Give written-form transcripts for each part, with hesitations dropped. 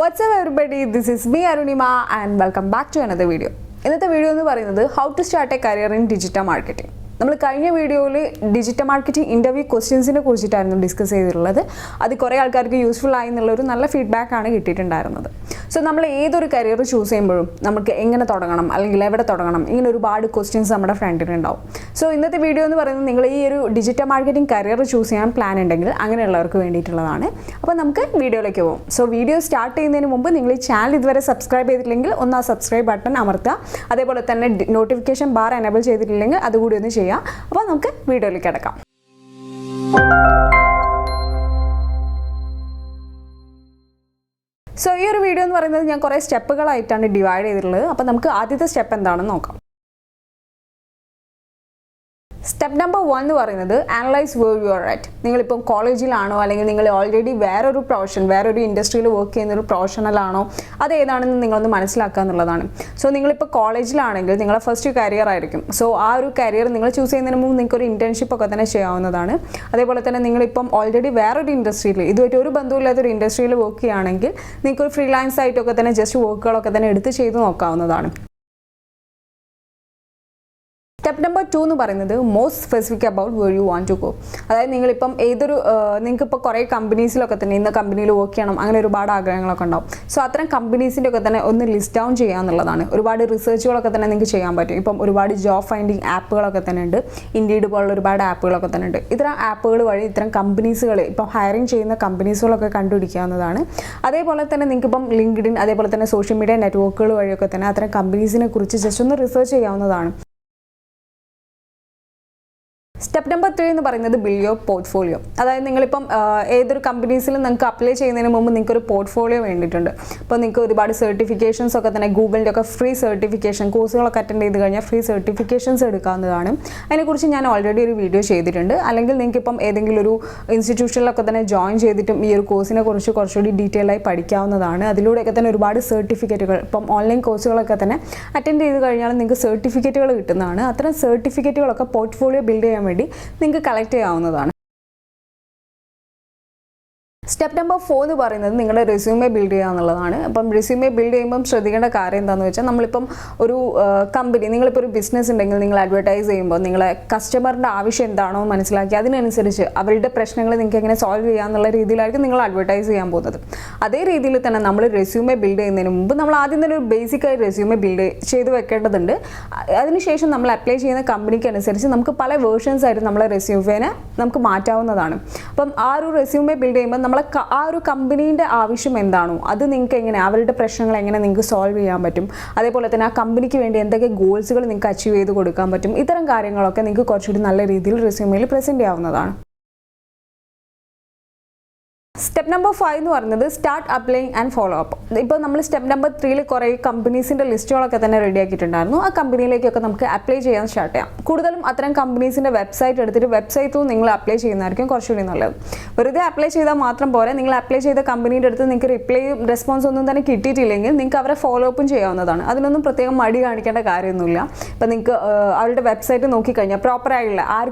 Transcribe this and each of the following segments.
What's up everybody, this is me Arunima and welcome back to another video. In this video we will see how to start a career in digital marketing. നമ്മൾ കഴിഞ്ഞ വീഡിയോയിൽ digital marketing interview ക്വസ്റ്റ്യൻസിനെ കുറിച്ചിട്ടായിരുന്നു discuss ചെയ്തിട്ടുള്ളത്. അത് കുറേ ആൾക്കാർക്ക് useful ആയി എന്നുള്ളൊരു നല്ല ഫീഡ്ബാക്ക് ആണ് കിട്ടിയിട്ടുണ്ടായിരുന്നത്. സോ നമ്മൾ ഏതൊരു കരിയർ ചൂസ് ചെയ്യുമ്പോഴും നമുക്ക് എങ്ങനെ തുടങ്ങണം അല്ലെങ്കിൽ എവിടെ തുടങ്ങണം ഇങ്ങനെ ഒരുപാട് ക്വസ്റ്റ്യൻസ് നമ്മുടെ ഫ്രണ്ടിലുണ്ടാവും. സോ ഇന്നത്തെ വീഡിയോ എന്ന് പറയുന്നത് നിങ്ങൾ ഈ ഒരു ഡിജിറ്റൽ മാർക്കറ്റിംഗ് കരിയർ ചൂസ് ചെയ്യാൻ പ്ലാൻ ഉണ്ടെങ്കിൽ അങ്ങനെയുള്ളവർക്ക് വേണ്ടിയിട്ടുള്ളതാണ്. അപ്പോൾ നമുക്ക് വീഡിയോയിലേക്ക് പോകാം. സോ വീഡിയോ സ്റ്റാർട്ട് ചെയ്യുന്നതിന് മുമ്പ് നിങ്ങൾ ഈ ചാനൽ ഇതുവരെ സബ്സ്ക്രൈബ് ചെയ്തിട്ടില്ലെങ്കിൽ ഒന്ന് ആ സബ്സ്ക്രൈബ് ബട്ടൺ അമർത്തുക. അതേപോലെ തന്നെ നോട്ടിഫിക്കേഷൻ ബാർ എനേബിൾ ചെയ്തിട്ടില്ലെങ്കിൽ അതുകൂടി ഒന്ന് ചെയ്യുക. അപ്പോൾ നമുക്ക് വീഡിയോയിലേക്ക് കിടക്കാം. സോ ഈ ഒരു വീഡിയോ എന്ന് പറയുന്നത് ഞാൻ കുറേ സ്റ്റെപ്പുകളായിട്ടാണ് ഡിവൈഡ് ചെയ്തിട്ടുള്ളത്. അപ്പോൾ നമുക്ക് ആദ്യത്തെ സ്റ്റെപ്പ് എന്താണെന്ന് നോക്കാം. സ്റ്റെപ്പ് നമ്പർ 1 എന്ന് പറയുന്നത് analyse where you are at. നിങ്ങളിപ്പം കോളേജിലാണോ അല്ലെങ്കിൽ നിങ്ങൾ ഓൾറെഡി വേറൊരു പ്രൊഫഷൻ വേറൊരു ഇൻഡസ്ട്രിയിൽ വർക്ക് ചെയ്യുന്നൊരു പ്രൊഫഷണലാണോ അത് ഏതാണെന്ന് നിങ്ങളൊന്ന് മനസ്സിലാക്കുക എന്നുള്ളതാണ്. സോ നിങ്ങളിപ്പോൾ കോളേജിലാണെങ്കിൽ നിങ്ങളെ ഫസ്റ്റ് കരിയർ ആയിരിക്കും. സോ ആ ഒരു കരിയർ നിങ്ങൾ ചൂസ് ചെയ്യുന്നതിന് മുമ്പ് നിങ്ങൾക്കൊരു ഇൻറ്റേൺഷിപ്പ് ഒക്കെ തന്നെ ചെയ്യാവുന്നതാണ്. അതേപോലെ തന്നെ നിങ്ങളിപ്പം ഓൾറെഡി വേറൊരു ഇൻഡസ്ട്രിയിൽ ഇതുമായിട്ട് ഒരു ബന്ധമില്ലാത്തൊരു ഇൻഡസ്ട്രിയിൽ വർക്ക് ചെയ്യുകയാണെങ്കിൽ നിങ്ങൾക്കൊരു ഫ്രീലാൻസ് ആയിട്ടൊക്കെ തന്നെ ജസ്റ്റ് വർക്കുകളൊക്കെ തന്നെ എടുത്ത് ചെയ്ത് നോക്കാവുന്നതാണ്. സ്റ്റെപ്പ് നമ്പർ 2 എന്ന് പറയുന്നത് most specific about where you want to go. അതായത് നിങ്ങളിപ്പം നിങ്ങൾക്കിപ്പോൾ കുറേ കമ്പനീസിലൊക്കെ തന്നെ ഇന്ന കമ്പനിയിൽ വർക്ക് ചെയ്യണം അങ്ങനെ ഒരുപാട് ആഗ്രഹങ്ങളൊക്കെ ഉണ്ടാവും. സോ അത്തരം കമ്പനീസിൻ്റെ ഒക്കെ തന്നെ ഒന്ന് ലിസ്റ്റ് ഡൗൺ ചെയ്യുക എന്നുള്ളതാണ്. ഒരുപാട് റിസർച്ചുകളൊക്കെ തന്നെ നിങ്ങൾക്ക് ചെയ്യാൻ പറ്റും. ഇപ്പം ഒരുപാട് ജോബ് ഫൈൻഡിങ് ആപ്പുകളൊക്കെ തന്നെ ഉണ്ട്. ഇൻഡീഡ് പോലുള്ള ഒരുപാട് ആപ്പുകളൊക്കെ തന്നെ ഉണ്ട്. ഇത്തരം ആപ്പുകൾ വഴി ഇത്തരം കമ്പനീസുകൾ ഇപ്പം ഹയറിങ് ചെയ്യുന്ന കമ്പനീസുകളൊക്കെ കണ്ടുപിടിക്കാവുന്നതാണ്. അതേപോലെ തന്നെ നിങ്ങൾക്കിപ്പം ലിങ്ക്ഡിൻ അതേപോലെ തന്നെ സോഷ്യൽ മീഡിയ നെറ്റ്വർക്കുകൾ വഴിയൊക്കെ തന്നെ അത്തരം കമ്പനീസിനെ കുറിച്ച് ജസ്റ്റ് ഒന്ന് റിസർച്ച് ചെയ്യാവുന്നതാണ്. സ്റ്റെപ്പ് നമ്പർ 3 എന്ന് പറയുന്നത് ബിൽഡ് യുവർ പോർട്ട്ഫോളിയോ. അതായത് നിങ്ങളിപ്പം ഏതൊരു കമ്പനീസിലും നിങ്ങൾക്ക് അപ്ലൈ ചെയ്യുന്നതിന് മുമ്പ് നിങ്ങൾക്കൊരു പോർട്ട്ഫോളിയോ വേണ്ടിയിട്ടുണ്ട്. അപ്പോൾ നിങ്ങൾക്ക് ഒരുപാട് സർട്ടിഫിക്കേഷൻസ് ഒക്കെ തന്നെ ഗൂഗിളിൻ്റെ ഒക്കെ ഫ്രീ സർട്ടിഫിക്കേഷൻ കോഴ്സുകളൊക്കെ അറ്റൻഡ് ചെയ്ത് കഴിഞ്ഞാൽ ഫ്രീ സർട്ടിഫിക്കേഷൻസ് എടുക്കാവുന്നതാണ്. അതിനെക്കുറിച്ച് ഞാൻ ഓൾറെഡി ഒരു വീഡിയോ ചെയ്തിട്ടുണ്ട്. അല്ലെങ്കിൽ നിങ്ങൾക്കിപ്പം ഏതെങ്കിലും ഒരു ഇൻസ്റ്റിറ്റ്യൂഷനിലൊക്കെ തന്നെ ജോയിൻ ചെയ്തിട്ടും ഈ ഒരു കോഴ്സിനെ കുറിച്ച് കുറച്ചുകൂടി ഡീറ്റെയിൽ ആയി പഠിക്കാവുന്നതാണ്. അതിലൂടെയൊക്കെ തന്നെ ഒരുപാട് സർട്ടിഫിക്കറ്റുകൾ ഇപ്പം ഓൺലൈൻ കോഴ്സുകളൊക്കെ തന്നെ അറ്റൻഡ് ചെയ്ത് കഴിഞ്ഞാൽ നിങ്ങൾക്ക് സർട്ടിഫിക്കറ്റുകൾ കിട്ടുന്നതാണ്. അത്തരം സർട്ടിഫിക്കറ്റുകളൊക്കെ പോർട്ട്ഫോളിയോ ബിൽഡ് ചെയ്യാൻ വേണ്ടി നിങ്ങൾക്ക് കളക്ട് ചെയ്യാവുന്നതാണ്. സ്റ്റെപ്പ് നമ്പർ 4 എന്ന് പറയുന്നത് നിങ്ങളുടെ റെസ്യൂമെ ബിൽഡ് ചെയ്യുക എന്നുള്ളതാണ്. അപ്പം റെസ്യൂമെ ബിൽഡ് ചെയ്യുമ്പം ശ്രദ്ധിക്കേണ്ട കാര്യം എന്താണെന്ന് വെച്ചാൽ നമ്മളിപ്പം ഒരു കമ്പനി നിങ്ങളിപ്പോൾ ഒരു ബിസിനസ് ഉണ്ടെങ്കിൽ നിങ്ങൾ അഡ്വർടൈസ് ചെയ്യുമ്പോൾ നിങ്ങളെ കസ്റ്റമറിൻ്റെ ആവശ്യം എന്താണോ മനസ്സിലാക്കി അതിനനുസരിച്ച് അവരുടെ പ്രശ്നങ്ങൾ നിങ്ങൾക്ക് എങ്ങനെ സോൾവ് ചെയ്യുക എന്നുള്ള രീതിയിലായിരിക്കും നിങ്ങൾ അഡ്വർടൈസ് ചെയ്യാൻ പോകുന്നത്. അതേ രീതിയിൽ തന്നെ നമ്മൾ റെസ്യൂമെ ബിൽഡ് ചെയ്യുന്നതിന് മുമ്പ് നമ്മൾ ആദ്യം തന്നെ ഒരു ബേസിക്കായി റെസ്യൂമെ ബിൽഡ് ചെയ്ത് വെക്കേണ്ടതുണ്ട്. അതിനുശേഷം നമ്മൾ അപ്ലൈ ചെയ്യുന്ന കമ്പനിക്ക് അനുസരിച്ച് നമുക്ക് പല വേർഷൻസ് ആയിട്ട് നമ്മളെ റെസ്യൂമേനെ നമുക്ക് മാറ്റാവുന്നതാണ്. അപ്പം ആ ഒരു റെസ്യൂമെ ബിൽഡ് ചെയ്യുമ്പോൾ നമ്മൾ ആ ഒരു കമ്പനീൻ്റെ ആവശ്യം എന്താണോ അത് നിങ്ങൾക്ക് എങ്ങനെ അവരുടെ പ്രശ്നങ്ങൾ എങ്ങനെ നിങ്ങൾക്ക് സോൾവ് ചെയ്യാൻ പറ്റും, അതേപോലെ തന്നെ ആ കമ്പനിക്ക് വേണ്ടി എന്തൊക്കെ ഗോൾസുകൾ നിങ്ങൾക്ക് അച്ചീവ് ചെയ്ത് കൊടുക്കാൻ പറ്റും, ഇത്തരം കാര്യങ്ങളൊക്കെ നിങ്ങൾക്ക് കുറച്ചുകൂടി നല്ല രീതിയിൽ റെസ്യൂമേയിൽ പ്രസൻറ്റ് ചെയ്യാവുന്നതാണ്. സ്റ്റെപ്പ് നമ്പർ 5 എന്ന് പറയുന്നത് start applying and follow up. ഇപ്പോൾ നമ്മൾ സ്റ്റെപ്പ് നമ്പർ 3 കുറേ കമ്പനീസിൻ്റെ ലിസ്റ്റുകളൊക്കെ തന്നെ റെഡിയാക്കിയിട്ടുണ്ടായിരുന്നു. ആ കമ്പനിയിലേക്കൊക്കെ നമുക്ക് അപ്ലൈ ചെയ്യാൻ സ്റ്റാർട്ട് ചെയ്യാം. കൂടുതലും അത്തരം കമ്പനീസിൻ്റെ വെബ്സൈറ്റ് എടുത്തിട്ട് വെബ്സൈറ്റിൽ നിങ്ങൾ അപ്ലൈ ചെയ്യുന്നതായിരിക്കും കുറച്ചുകൂടി നല്ലത്. വെറുതെ അപ്ലൈ ചെയ്താൽ മാത്രം പോരാ, നിങ്ങൾ അപ്ലൈ ചെയ്ത കമ്പനീൻ്റെ അടുത്ത് നിങ്ങൾക്ക് റിപ്ലൈയും റെസ്പോൺസ് ഒന്നും തന്നെ കിട്ടിയിട്ടില്ലെങ്കിൽ നിങ്ങൾക്ക് അവരെ ഫോളോ അപ്പും ചെയ്യാവുന്നതാണ്. അതിനൊന്നും പ്രത്യേകം മടി കാണിക്കേണ്ട കാര്യമൊന്നുമില്ല. ഇപ്പോൾ നിങ്ങൾക്ക് അവരുടെ വെബ്സൈറ്റ് നോക്കിക്കഴിഞ്ഞാൽ പ്രോപ്പറായുള്ള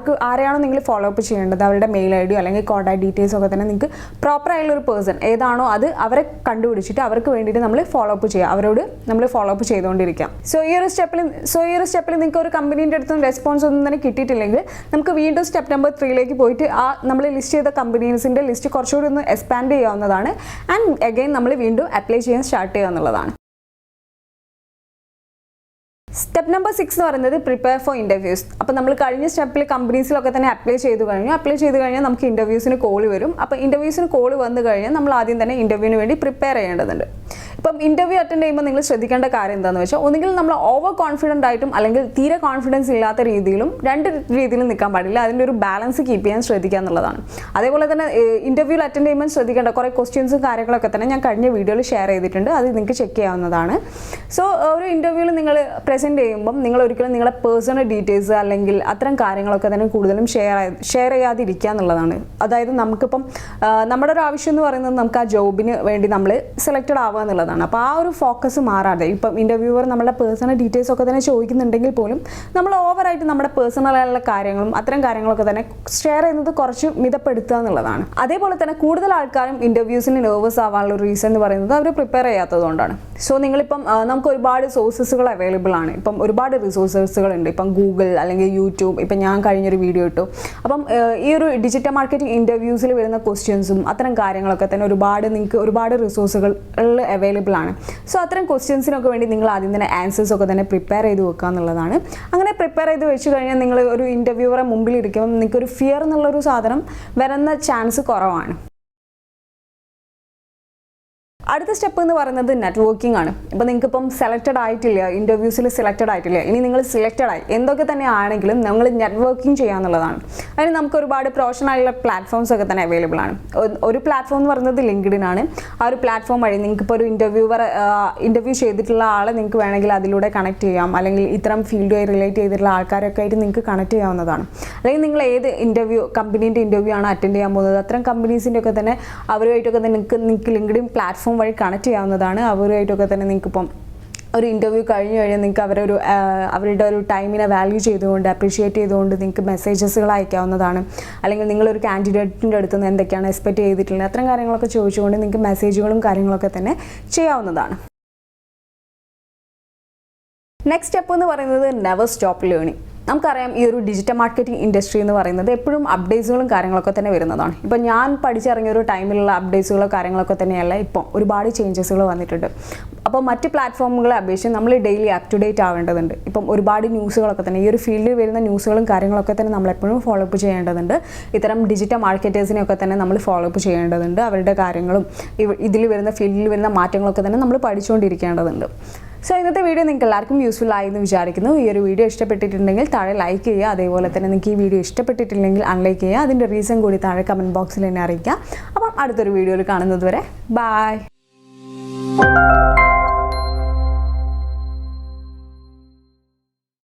ആരെയാണോ നിങ്ങൾ ഫോളോ അപ്പ് ചെയ്യേണ്ടത് അവരുടെ മെയിൽ ഐ ഡി അല്ലെങ്കിൽ കോൺടാക്ട് ഡീറ്റെയിൽസ് ഒക്കെ തന്നെ നിങ്ങൾക്ക് പ്രോപ്പറായുള്ളൊരു പേഴ്സൺ ഏതാണോ അത് അവരെ കണ്ടുപിടിച്ചിട്ട് അവർക്ക് വേണ്ടിയിട്ട് നമ്മൾ ഫോളോ അപ്പ് ചെയ്യുക, അവരോട് നമ്മൾ ഫോളോ അപ്പ് ചെയ്തുകൊണ്ടിരിക്കാം. സോ ഈ ഒരു സ്റ്റെപ്പിൽ നിങ്ങൾക്ക് ഒരു കമ്പനീൻ്റെ അടുത്തും റെസ്പോൺസ് ഒന്നും തന്നെ കിട്ടിയിട്ടില്ലെങ്കിൽ നമുക്ക് വീണ്ടും സ്റ്റെപ്പ് നമ്പർ 3 പോയിട്ട് ആ നമ്മൾ ലിസ്റ്റ് ചെയ്ത കമ്പനീസിൻ്റെ ലിസ്റ്റ് കുറച്ചുകൂടി ഒന്ന് എക്സ്പാൻഡ് ചെയ്യാവുന്നതാണ്. ആൻഡ് അഗൈൻ നമ്മൾ വീണ്ടും അപ്ലൈ ചെയ്യാൻ സ്റ്റാർട്ട് ചെയ്യുക എന്നുള്ളതാണ്. സ്റ്റെപ്പ് നമ്പർ 6 എന്ന് പറയുന്നത് പ്രിപ്പയർ ഫോർ ഇൻ്റർവ്യൂസ്. അപ്പോൾ നമ്മൾ കഴിഞ്ഞ സ്റ്റെപ്പിൽ കമ്പനീസിലൊക്കെ തന്നെ അപ്ലൈ ചെയ്ത് കഴിഞ്ഞാൽ നമുക്ക് ഇൻ്റർവ്യൂസിന് കോൾ വരും. അപ്പോൾ ഇൻ്റർവ്യൂസിന് കോൾ വന്നു കഴിഞ്ഞാൽ നമ്മൾ ആദ്യം തന്നെ ഇൻ്റർവ്യൂവിന് വേണ്ടി പ്രിപ്പയർ ചെയ്യേണ്ടതുണ്ട്. ഇപ്പം ഇൻ്റർവ്യൂ അറ്റൻഡ് ചെയ്യുമ്പോൾ നിങ്ങൾ ശ്രദ്ധിക്കേണ്ട കാര്യം എന്താണെന്ന് വെച്ചാൽ ഒന്നുകിൽ നമ്മൾ ഓവർ കോൺഫിഡൻ്റ് ആയിട്ടും അല്ലെങ്കിൽ തീരെ കോൺഫിഡൻസ് ഇല്ലാത്ത രീതിയിലും രണ്ട് രീതിയിലും നിൽക്കാൻ പാടില്ല. അതിൻ്റെ ഒരു ബാലൻസ് കീപ്പ് ചെയ്യാൻ ശ്രദ്ധിക്കുക എന്നുള്ളതാണ്. അതേപോലെ തന്നെ ഇൻ്റർവ്യൂവിൽ അറ്റൻഡ് ചെയ്യുമ്പോൾ ശ്രദ്ധിക്കേണ്ട കുറേ ക്വസ്റ്റ്യൻസും കാര്യങ്ങളൊക്കെ തന്നെ ഞാൻ കഴിഞ്ഞ വീഡിയോയിൽ ഷെയർ ചെയ്തിട്ടുണ്ട്. അത് നിങ്ങൾക്ക് ചെക്ക് ചെയ്യാവുന്നതാണ്. സോ ഒരു ഇൻ്റർവ്യൂവിൽ നിങ്ങൾ പ്രസൻറ്റ് ചെയ്യുമ്പം നിങ്ങൾ ഒരിക്കലും നിങ്ങളുടെ പേഴ്സണൽ ഡീറ്റെയിൽസ് അല്ലെങ്കിൽ അത്തരം കാര്യങ്ങളൊക്കെ തന്നെ കൂടുതലും ഷെയർ ചെയ്യാതിരിക്കുക എന്നുള്ളതാണ്. അതായത് നമുക്കിപ്പം നമ്മുടെ ഒരു ആവശ്യം എന്ന് പറയുന്നത് നമുക്ക് ആ ജോബിന് വേണ്ടി നമ്മൾ സെലക്റ്റഡ് ആവുക എന്നുള്ളതാണ്. എന്നുള്ളതാണ്. അപ്പോൾ ആ ഒരു ഫോക്കസ് മാറാതെ ഇപ്പം ഇൻ്റർവ്യൂവർ നമ്മുടെ പേഴ്സണൽ ഡീറ്റെയിൽസ് ഒക്കെ തന്നെ ചോദിക്കുന്നുണ്ടെങ്കിൽ പോലും നമ്മൾ ഓവറായിട്ട് നമ്മുടെ പേഴ്സണലായുള്ള കാര്യങ്ങളും അത്തരം കാര്യങ്ങളൊക്കെ തന്നെ ഷെയർ ചെയ്യുന്നത് കുറച്ച് മിതപ്പെടുത്തുക എന്നുള്ളതാണ്. അതേപോലെ തന്നെ കൂടുതൽ ആൾക്കാരും ഇൻ്റർവ്യൂസിന് നെർവസ് ആവാനുള്ള ഒരു റീസൺ എന്ന് പറയുന്നത് അവർ പ്രിപ്പയർ ചെയ്യാത്തതുകൊണ്ടാണ്. സോ നിങ്ങളിപ്പം നമുക്ക് ഒരുപാട് സോഴ്സസുകൾ അവൈലബിൾ ആണ്. ഇപ്പം ഒരുപാട് റിസോഴ്സസുകളുണ്ട്. ഇപ്പം ഗൂഗിൾ അല്ലെങ്കിൽ യൂട്യൂബ്. ഇപ്പം ഞാൻ കഴിഞ്ഞൊരു വീഡിയോ ഇട്ടു. അപ്പം ഈ ഒരു ഡിജിറ്റൽ മാർക്കറ്റിംഗ് ഇൻ്റർവ്യൂസിൽ വരുന്ന ക്വസ്റ്റ്യൻസും അത്തരം കാര്യങ്ങളൊക്കെ തന്നെ നിങ്ങൾക്ക് ഒരുപാട് റിസോഴ്സുകൾ അവൈലബിൾ ആണ്. സോ അത്തരം ക്വസ്റ്റ്യൻസിനൊക്കെ വേണ്ടി നിങ്ങൾ ആദ്യം തന്നെ ആൻസേഴ്സ് ഒക്കെ തന്നെ പ്രിപ്പയർ ചെയ്ത് വെക്കുക എന്നുള്ളതാണ്. അങ്ങനെ പ്രിപ്പയർ ചെയ്ത് വെച്ച് കഴിഞ്ഞാൽ നിങ്ങൾ ഒരു ഇൻ്റർവ്യൂവറെ മുമ്പിൽ ഇരിക്കുമ്പോൾ നിങ്ങൾക്കൊരു ഫിയർ എന്നുള്ളൊരു സാധനം വരുന്ന ചാൻസ് കുറവാണ്. അടുത്ത സ്റ്റെപ്പ് എന്ന് പറയുന്നത് നെറ്റ്വർക്കിംഗ് ആണ്. ഇപ്പോൾ നിങ്ങൾക്കിപ്പം സെലക്റ്റഡ് ആയിട്ടില്ല, ഇൻ്റർവ്യൂസിൽ സെലക്റ്റഡ് ആയിട്ടില്ല, ഇനി നിങ്ങൾ സെലക്റ്റഡ് ആയി എന്തൊക്കെ തന്നെ ആണെങ്കിലും നമ്മൾ നെറ്റ്വർക്കിംഗ് ചെയ്യാന്നുള്ളതാണ്. അതിന് നമുക്ക് ഒരുപാട് പ്രൊഫഷണൽ ആയിട്ടുള്ള പ്ലാറ്റ്ഫോംസ് ഒക്കെ തന്നെ അവൈലബിൾ ആണ്. ഒരു പ്ലാറ്റ്ഫോം എന്ന് പറയുന്നത് ലിങ്ക്ഡിൻ ആണ്. ആ ഒരു പ്ലാറ്റ്ഫോം വഴി നിങ്ങൾക്കിപ്പോൾ ഒരു ഇൻ്റർവ്യൂ ചെയ്തിട്ടുള്ള ആളെ നിങ്ങൾക്ക് വേണമെങ്കിൽ അതിലൂടെ കണക്ട് ചെയ്യാം. അല്ലെങ്കിൽ ഇത്തരം ഫീൽഡുമായി റിലേറ്റ് ചെയ്തിട്ടുള്ള ആൾക്കാരൊക്കെ ആയിട്ട് നിങ്ങൾക്ക് കണക്ട് ചെയ്യാവുന്നതാണ്. അല്ലെങ്കിൽ നിങ്ങൾ ഏത് കമ്പനീൻ്റെ ഇൻ്റർവ്യൂ ആണ് അറ്റൻഡ് ചെയ്യാൻ പോകുന്നത് അത്തരം കമ്പനീസിൻ്റെ ഒക്കെ തന്നെ അവരുമായിട്ടൊക്കെ തന്നെ നിങ്ങൾക്ക് ലിങ്ക്ഡിൻ പ്ലാറ്റ്ഫോം വഴി കണക്ട് ചെയ്യാവുന്നതാണ്. അവരുമായിട്ടൊക്കെ തന്നെ നിങ്ങൾക്കിപ്പം ഒരു ഇൻ്റർവ്യൂ കഴിഞ്ഞ് കഴിഞ്ഞാൽ നിങ്ങൾക്ക് അവരുടെ ഒരു ടൈമിനെ വാല്യൂ ചെയ്തുകൊണ്ട് അപ്രീഷിയേറ്റ് ചെയ്തുകൊണ്ട് നിങ്ങൾക്ക് മെസ്സേജസുകൾ അയക്കാവുന്നതാണ്. അല്ലെങ്കിൽ നിങ്ങളൊരു കാൻഡിഡേറ്റിൻ്റെ അടുത്ത് നിന്ന് എന്തൊക്കെയാണ് എക്സ്പെക്റ്റ് ചെയ്തിട്ടുള്ളത് അത്തരം കാര്യങ്ങളൊക്കെ ചോദിച്ചുകൊണ്ട് നിങ്ങൾക്ക് മെസ്സേജുകളും കാര്യങ്ങളൊക്കെ തന്നെ ചെയ്യാവുന്നതാണ്. നെക്സ്റ്റ് സ്റ്റെപ്പ് എന്ന് പറയുന്നത് നെവർ സ്റ്റോപ്പ് ലേണിംഗ്. നമുക്കറിയാം ഈ ഒരു ഡിജിറ്റൽ മാർക്കറ്റിംഗ് ഇൻഡസ്ട്രി എന്ന് പറയുന്നത് എപ്പോഴും അപ്ഡേറ്റ്സുകളും കാര്യങ്ങളൊക്കെ തന്നെ വരുന്നതാണ്. ഇപ്പം ഞാൻ പഠിച്ചിറങ്ങിയ ഒരു ടൈമിലുള്ള അപ്ഡേറ്റ്സുകളോ കാര്യങ്ങളൊക്കെ തന്നെയല്ല, ഇപ്പം ഒരുപാട് ചേഞ്ചസുകൾ വന്നിട്ടുണ്ട്. അപ്പോൾ മറ്റ് പ്ലാറ്റ്ഫോമുകളെ അപേക്ഷിച്ച് നമ്മൾ ഡെയിലി അപ് ടു ഡേറ്റ് ആവേണ്ടതുണ്ട്. ഇപ്പം ഒരുപാട് ന്യൂസുകളൊക്കെ തന്നെ ഈ ഒരു ഫീൽഡിൽ വരുന്ന ന്യൂസുകളും കാര്യങ്ങളൊക്കെ തന്നെ നമ്മളെപ്പോഴും ഫോളോ അപ്പ് ചെയ്യേണ്ടതുണ്ട്. ഇത്തരം ഡിജിറ്റൽ മാർക്കറ്റേഴ്സിനെയൊക്കെ തന്നെ നമ്മൾ ഫോളോ അപ്പ് ചെയ്യേണ്ടതുണ്ട്. അവരുടെ കാര്യങ്ങളും ഇതിൽ വരുന്ന ഫീൽഡിൽ വരുന്ന മാറ്റങ്ങളൊക്കെ തന്നെ നമ്മൾ പഠിച്ചുകൊണ്ടിരിക്കേണ്ടതുണ്ട്. സോ ഇന്നത്തെ വീഡിയോ നിങ്ങൾക്ക് എല്ലാവർക്കും യൂസ്ഫുൾ ആയി എന്ന് വിചാരിക്കുന്നു. ഈ ഒരു വീഡിയോ ഇഷ്ടപ്പെട്ടിട്ടുണ്ടെങ്കിൽ താഴെ ലൈക്ക് ചെയ്യുക. അതേപോലെ തന്നെ നിങ്ങൾക്ക് ഈ വീഡിയോ ഇഷ്ടപ്പെട്ടിട്ടില്ലെങ്കിൽ അൺലൈക്ക് ചെയ്യുക. അതിൻ്റെ റീസൺ കൂടി താഴെ കമൻറ്റ് ബോക്സിൽ എന്നെ അറിയിക്കുക. അപ്പം അടുത്തൊരു വീഡിയോയിൽ കാണുന്നത് വരെ ബൈ.